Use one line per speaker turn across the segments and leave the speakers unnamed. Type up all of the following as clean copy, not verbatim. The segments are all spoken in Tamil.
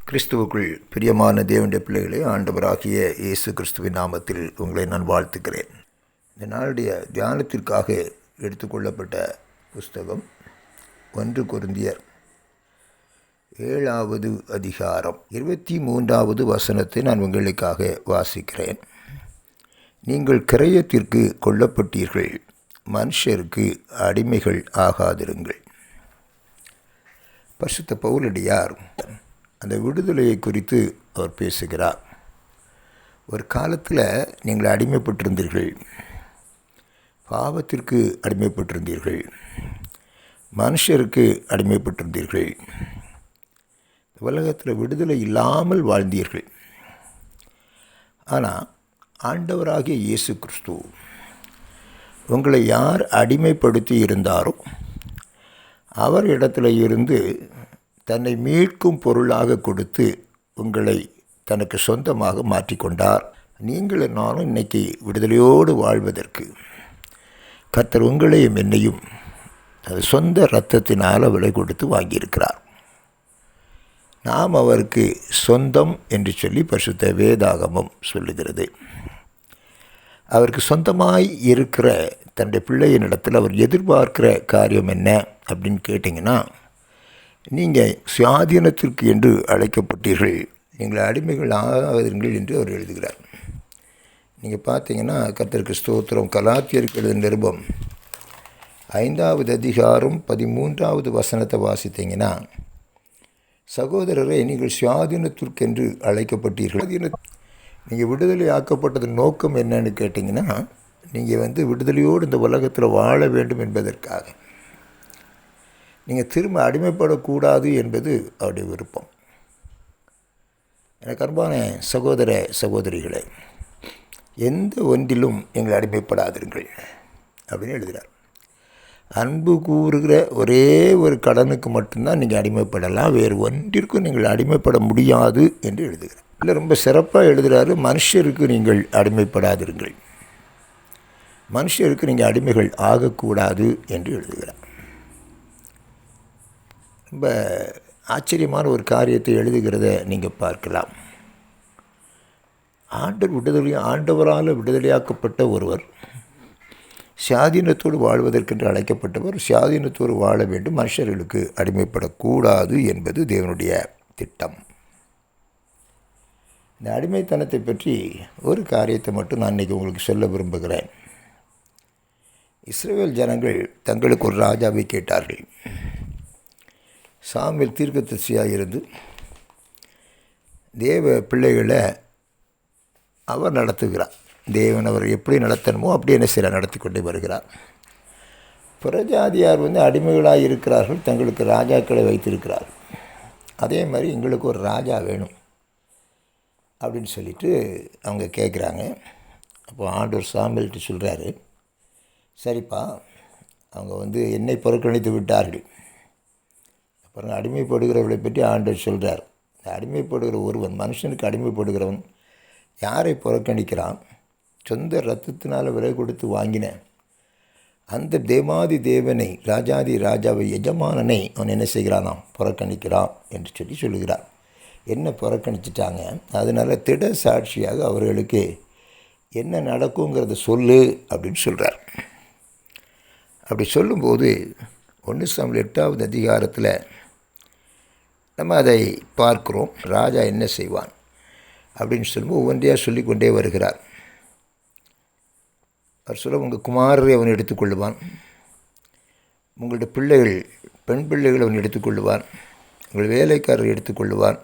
கிறிஸ்துவுக்குள் பிரியமான தேவனுடைய பிள்ளைகளே, ஆண்டவராகிய இயேசு கிறிஸ்துவின் நாமத்தில் உங்களை நான் வாழ்த்துக்கிறேன். இந்த நாளுடைய தியானத்திற்காக எடுத்துக்கொள்ளப்பட்ட புஸ்தகம் 1 கொரிந்தியர் 7வது அதிகாரம் 23வது வசனத்தை நான் உங்களுக்காக வாசிக்கிறேன். நீங்கள் கிரயத்திற்கு கொல்லப்பட்டீர்கள், மனுஷருக்கு அடிமைகள் ஆகாதிருங்கள். பரிசுத்த பவுலடியார் அந்த விடுதலையை குறித்து அவர் பேசுகிறார். ஒரு காலத்தில் நீங்கள் அடிமைப்பட்டிருந்தீர்கள், பாவத்திற்கு அடிமைப்பட்டிருந்தீர்கள், மனுஷருக்கு அடிமைப்பட்டிருந்தீர்கள், உலகத்தில் விடுதலை இல்லாமல் வாழ்ந்தீர்கள். ஆனால் ஆண்டவராகிய இயேசு கிறிஸ்து உங்களை யார் அடிமைப்படுத்தி இருந்தாரோ அவர் இடத்துல இருந்து தன்னை மீட்கும் பொருளாக கொடுத்து உங்களை தனக்கு சொந்தமாக மாற்றிக்கொண்டார். நீங்களும் நானும் இன்றைக்கி விடுதலையோடு வாழ்வதற்கு கர்த்தர் உங்களையும் என்னையும் அது சொந்த இரத்தத்தினால் விலை கொடுத்து வாங்கியிருக்கிறார். நாம் அவருக்கு சொந்தம் என்று சொல்லி பரிசுத்த வேதாகமம் சொல்லுகிறது. அவருக்கு சொந்தமாய் இருக்கிற தன்னுடைய பிள்ளையின் இடத்துல அவர் எதிர்பார்க்கிற காரியம் என்ன அப்படின்னு கேட்டிங்கன்னா, நீங்கள் சுயாதீனத்திற்கு என்று அழைக்கப்பட்டீர்கள், நீங்கள் அடிமைகள் ஆகாதீர்கள் என்று அவர் எழுதுகிறார். நீங்கள் பார்த்தீங்கன்னா கர்த்தருக்கு ஸ்தோத்திரம், கலாத்தியருக்கு எழுதின நிருபம் 5வது அதிகாரம் 13வது வசனத்தை வாசித்தீங்கன்னா, சகோதரரை நீங்கள் சுயாதீனத்திற்கென்று அழைக்கப்பட்டீர்கள். நீங்கள் விடுதலை ஆக்கப்பட்டதன் நோக்கம் என்னன்னு கேட்டிங்கன்னா, நீங்கள் விடுதலையோடு இந்த உலகத்தில் வாழ வேண்டும் என்பதற்காக. நீங்கள் திரும்ப அடிமைப்படக்கூடாது என்பது அவருடைய விருப்பம். எனக்கு அன்பான சகோதர சகோதரிகளே, எந்த ஒன்றிலும் நீங்கள் அடிமைப்படாதீர்கள் அப்படின்னு எழுதுகிறார். அன்பு கூறுகிற ஒரே ஒரு கடனுக்கு மட்டும்தான் நீங்கள் அடிமைப்படலாம், வேறு ஒன்றிற்கும் நீங்கள் அடிமைப்பட முடியாது என்று எழுதுகிறார். இல்லை, ரொம்ப சிறப்பாக எழுதுகிறாரு, மனுஷருக்கு நீங்கள் அடிமைப்படாதீர்கள், மனுஷருக்கு நீங்கள் அடிமைகள் ஆகக்கூடாது என்று எழுதுகிறார். ரொம்ப ஆச்சரியமான ஒரு காரியத்தை எழுதுகிறத நீங்கள் பார்க்கலாம். ஆண்டவரால் விடுதலையாக்கப்பட்ட ஒருவர் சுயாதீனத்தோடு வாழ்வதற்கென்று அழைக்கப்பட்டவர் சுயாதீனத்தோடு வாழ வேண்டும், மனுஷர்களுக்கு அடிமைப்படக்கூடாது என்பது தேவனுடைய திட்டம். இந்த அடிமைத்தனத்தை பற்றி ஒரு காரியத்தை மட்டும் நான் இன்றைக்கி உங்களுக்கு சொல்ல விரும்புகிறேன். இஸ்ரவேல் ஜனங்கள் தங்களுக்கு ஒரு ராஜாவை கேட்டார்கள். சாமுவேல் தீர்க்கதரிசியாக இருந்து தேவ பிள்ளைகளை அவர் நடத்துகிறார். தேவன் அவர் எப்படி நடத்தணுமோ அப்படி என்ன செய்ய நடத்தி கொண்டே வருகிறார். புறஜாதியார் அடிமைகளாக இருக்கிறார்கள், தங்களுக்கு ராஜாக்களை வைத்திருக்கிறார்கள். அதே மாதிரி எங்களுக்கு ஒரு ராஜா வேணும் அப்படின்னு சொல்லிட்டு அவங்க கேட்குறாங்க. அப்போ ஆண்டவர் சாமுவேல்கிட்ட சொல்கிறாரு, சரிப்பா, அவங்க என்னை புறக்கணித்து விட்டார்கள். அப்புறம் அடிமைப்படுகிறவர்களை பற்றி ஆண்டவர் சொல்கிறார். இந்த அடிமைப்படுகிற ஒருவன், மனுஷனுக்கு அடிமைப்படுகிறவன் யாரை புறக்கணிக்கிறான்? சொந்த இரத்தத்தினால் விலை கொடுத்து வாங்கின அந்த தேவாதி தேவனை, ராஜாதி ராஜாவை, எஜமானனை அவன் என்ன செய்கிறானாம்? புறக்கணிக்கிறான் என்று சொல்லுகிறார். என்ன புறக்கணிச்சிட்டாங்க? அதனால் திட சாட்சியாக அவர்களுக்கு என்ன நடக்குங்கிறத சொல்லு அப்படின்னு சொல்கிறார். அப்படி சொல்லும்போது 1 சாமுவேல் 8வது அதிகாரத்தில் நம்ம அதை பார்க்குறோம். ராஜா என்ன செய்வான் அப்படின்னு சொல்லும்போது ஒவ்வொன்றையாக சொல்லிக்கொண்டே வருகிறார். அவர் சொல்ல, உங்கள் குமாரரை அவன் எடுத்துக்கொள்ளுவான், உங்களுடைய பிள்ளைகள், பெண் பிள்ளைகள் அவன் எடுத்துக்கொள்ளுவான், உங்கள் வேலைக்காரரை எடுத்துக்கொள்ளுவான்,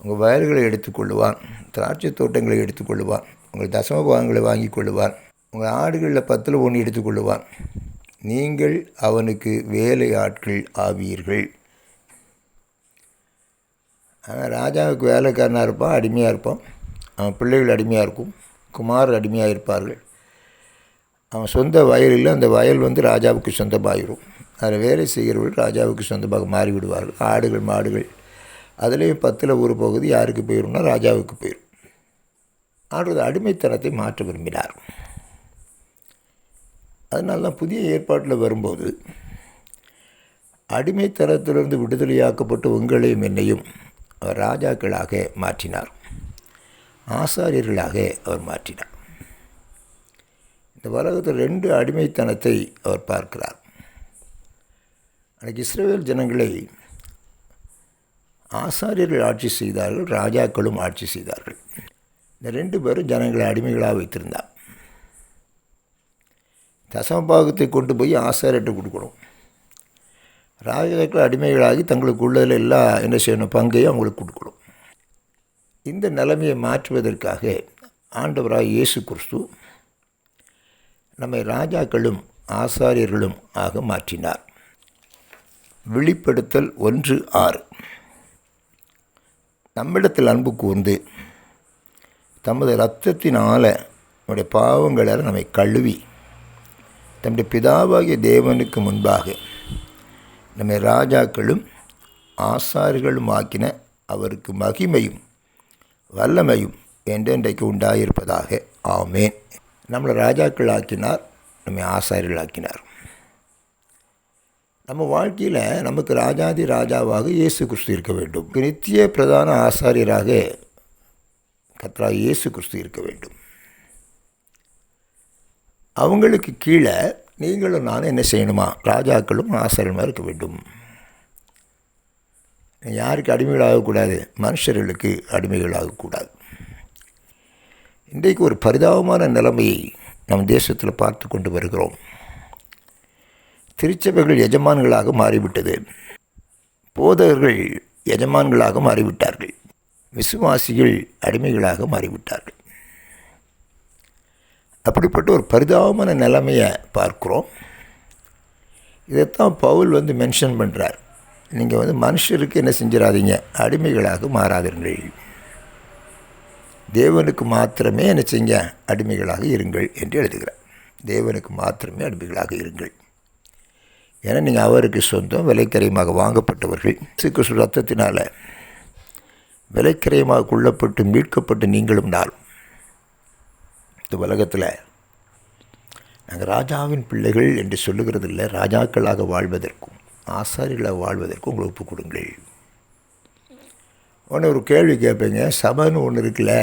உங்கள் வயல்களை எடுத்துக்கொள்ளுவான், திராட்சை தோட்டங்களை எடுத்துக்கொள்ளுவான், உங்கள் தசமபாகங்களை வாங்கி கொள்ளுவான், உங்கள் ஆடுகளில் 10ல் 1 எடுத்துக்கொள்ளுவான், நீங்கள் அவனுக்கு வேலை ஆட்கள் ஆவீர்கள். அவன் ராஜாவுக்கு வேலைக்காரனாக இருப்பான், அடிமையாக இருப்பான், அவன் பிள்ளைகள் அடிமையாக இருக்கும், குமார் அடிமையாக இருப்பார்கள். அவன் சொந்த வயலில் அந்த வயல் ராஜாவுக்கு சொந்தமாகிடும். அதில் வேலை செய்கிறவர்கள் ராஜாவுக்கு சொந்தமாக மாறிவிடுவார்கள். ஆடுகள் மாடுகள் அதுலேயும் 10ல் 1 பகுதி யாருக்கு போயிடும்னா ராஜாவுக்கு போயிடும். ஆடுறது அடிமைத்தனத்தை மாற்ற விரும்பினார். அதனால தான் புதிய ஏற்பாட்டில் வரும்போது அடிமைத்தனத்திலிருந்து விடுதலையாக்கப்பட்டு உங்களையும் என்னையும் அவர் ராஜாக்களாக மாற்றினார், ஆசாரியர்களாக அவர் மாற்றினார். இந்த உலகத்தில் 2 அடிமைத்தனத்தை அவர் பார்க்கிறார். அன்றைக்கு இஸ்ரவேல் ஜனங்களை ஆசாரியர்கள் ஆட்சி செய்தார்கள், ராஜாக்களும் ஆட்சி செய்தார்கள். இந்த 2 பேரும் ஜனங்களை அடிமைகளாக வைத்திருந்தார். தசமபாகத்தை கொண்டு போய் ஆசாரியர்கிட்ட கொடுக்கணும். ராஜாக்கள் அடிமைகளாகி தங்களுக்கு உள்ளதில் எல்லாம் என்ன செய்யணும், பங்கையும் அவங்களுக்கு கொடுக்கணும். இந்த நிலைமையை மாற்றுவதற்காக ஆண்டவராக இயேசு கிறிஸ்து நம்மை ராஜாக்களும் ஆசாரியர்களும் ஆக மாற்றினார். வெளிப்படுத்தல் 1:6. நம்மிடத்தில் அன்பு கூர்ந்து தமது இரத்தத்தினால் நம்முடைய பாவங்களை நம்மை கழுவி தம்முடைய பிதாவாகிய தேவனுக்கு முன்பாக நம்மை ராஜாக்களும் ஆசாரியர்களும் ஆக்கின அவருக்கு மகிமையும் வல்லமையும் என்றென்றைக்கு உண்டாயிருப்பதாக. ஆமேன். நம்மளை ராஜாக்கள் ஆக்கினார், நம்மை ஆசாரியர்கள் ஆக்கினார். நம்ம வாழ்க்கையில் நமக்கு ராஜாதி ராஜாவாக இயேசு கிறிஸ்து இருக்க வேண்டும். நித்திய பிரதான ஆசாரியராக கர்த்தராகிய இயேசு கிறிஸ்து இருக்க வேண்டும். அவங்களுக்கு கீழே நீங்களும் நானும் என்ன செய்யணுமா, ராஜாக்களும் ஆசாரியமாக இருக்க வேண்டும். யாருக்கு அடிமைகளாகக்கூடாது, மனுஷர்களுக்கு அடிமைகளாகக்கூடாது. இன்றைக்கு ஒரு பரிதாபமான நிலைமையை நம் தேசத்தில் பார்த்து கொண்டு வருகிறோம். திருச்சபைகள் எஜமான்களாக மாறிவிட்டது, போதகர்கள் எஜமான்களாக மாறிவிட்டார்கள், விசுவாசிகள் அடிமைகளாக மாறிவிட்டார்கள். அப்படிப்பட்ட ஒரு பரிதாபமான நிலைமையை பார்க்குறோம். இதைத்தான் பவுல் மென்ஷன் பண்ணுறார். நீங்கள் மனுஷருக்கு என்ன செஞ்சிடாதீங்க, அடிமைகளாக மாறாதீர்கள், தேவனுக்கு மாத்திரமே என்ன செய்யுங்க, அடிமைகளாக இருங்கள் என்று எழுதுகிறார். தேவனுக்கு மாத்திரமே அடிமைகளாக இருங்கள். ஏன்னா நீங்கள் அவருக்கு சொந்தம், விலைக்கரையமாக வாங்கப்பட்டவர்கள். கிறிஸ்து ரத்தத்தினால் விலைக்கரையமாக கொள்ளப்பட்டு மீட்கப்பட்டு நீங்களும் நாளும் இந்த உலகத்தில் நாங்கள் ராஜாவின் பிள்ளைகள் என்று சொல்லுகிறதில்லை, ராஜாக்களாக வாழ்வதற்கும் ஆசாரிகளாக வாழ்வதற்கும் உங்களை ஒப்புக் கொடுங்கள். ஒன்று ஒரு கேள்வி கேட்பீங்க, சபைன்னு ஒன்று இருக்குல்ல,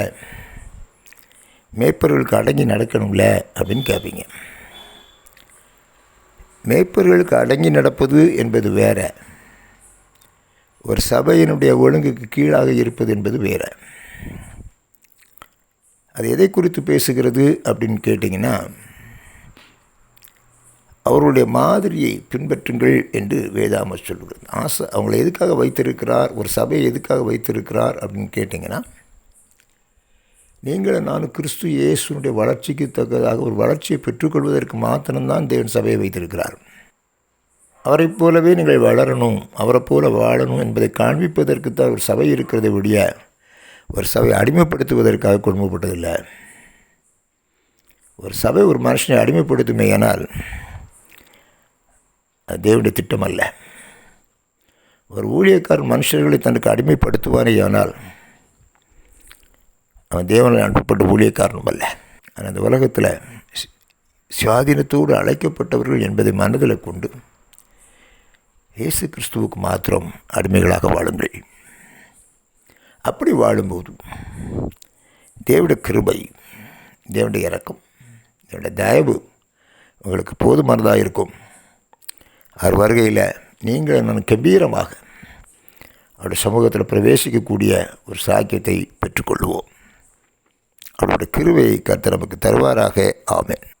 மேய்ப்பர்களுக்கு அடங்கி நடக்கணும்ல அப்படின்னு கேட்பீங்க. மேய்ப்பர்களுக்கு அடங்கி நடப்பது என்பது வேறு, ஒரு சபையினுடைய ஒழுங்குக்கு கீழாக இருப்பது என்பது வேறு. அது எதை குறித்து பேசுகிறது அப்படின்னு கேட்டிங்கன்னா, அவர்களுடைய மாதிரியை பின்பற்றுங்கள் என்று வேதாம சொல்லுகிறது. அவங்களை எதுக்காக வைத்திருக்கிறார், ஒரு சபையை எதுக்காக வைத்திருக்கிறார் அப்படின்னு கேட்டிங்கன்னா, நீங்களும் நானும் கிறிஸ்து இயேசுனுடைய வளர்ச்சிக்கு தக்கதாக ஒரு வளர்ச்சியை பெற்றுக்கொள்வதற்கு மாத்திரம்தான் தேவன் சபையை வைத்திருக்கிறார். அவரை போலவே நீங்கள் வளரணும், அவரை போல வாழணும் என்பதை காண்பிப்பதற்கு தான் ஒரு சபை இருக்கிறதை விட ஒரு சபை அடிமைப்படுத்துவதற்காக கொடுமைப்பட்டதில்லை. ஒரு சபை ஒரு மனுஷனை அடிமைப்படுத்துமே ஆனால் அது தேவனுடைய திட்டம் அல்ல. ஒரு ஊழியக்காரன் மனுஷர்களை தனக்கு அடிமைப்படுத்துவானே ஆனால் அவன் தேவனை அனுப்பப்பட்ட ஊழியக்காரனும் அல்ல. ஆனால் அந்த உலகத்தில் சுவாதீனத்தோடு அழைக்கப்பட்டவர்கள் என்பதை மனதில் கொண்டு இயேசு கிறிஸ்துவுக்கு மாத்திரம் அடிமைகளாக வாழுங்கள். அப்படி வாழும்போது தேவனுடைய கிருபை, தேவனுடைய இரக்கம், தேவனுடைய தயவு உங்களுக்கு போதுமானதாக இருக்கும். அவர் வருகையில் நீங்கள் நான் கம்பீரமாக அவருடைய சமூகத்தில் பிரவேசிக்கக்கூடிய ஒரு சாக்கியத்தை பெற்றுக்கொள்வோம். அவருடைய கிருபையை கர்த்தர் நமக்கு தருவாராக. ஆமென்.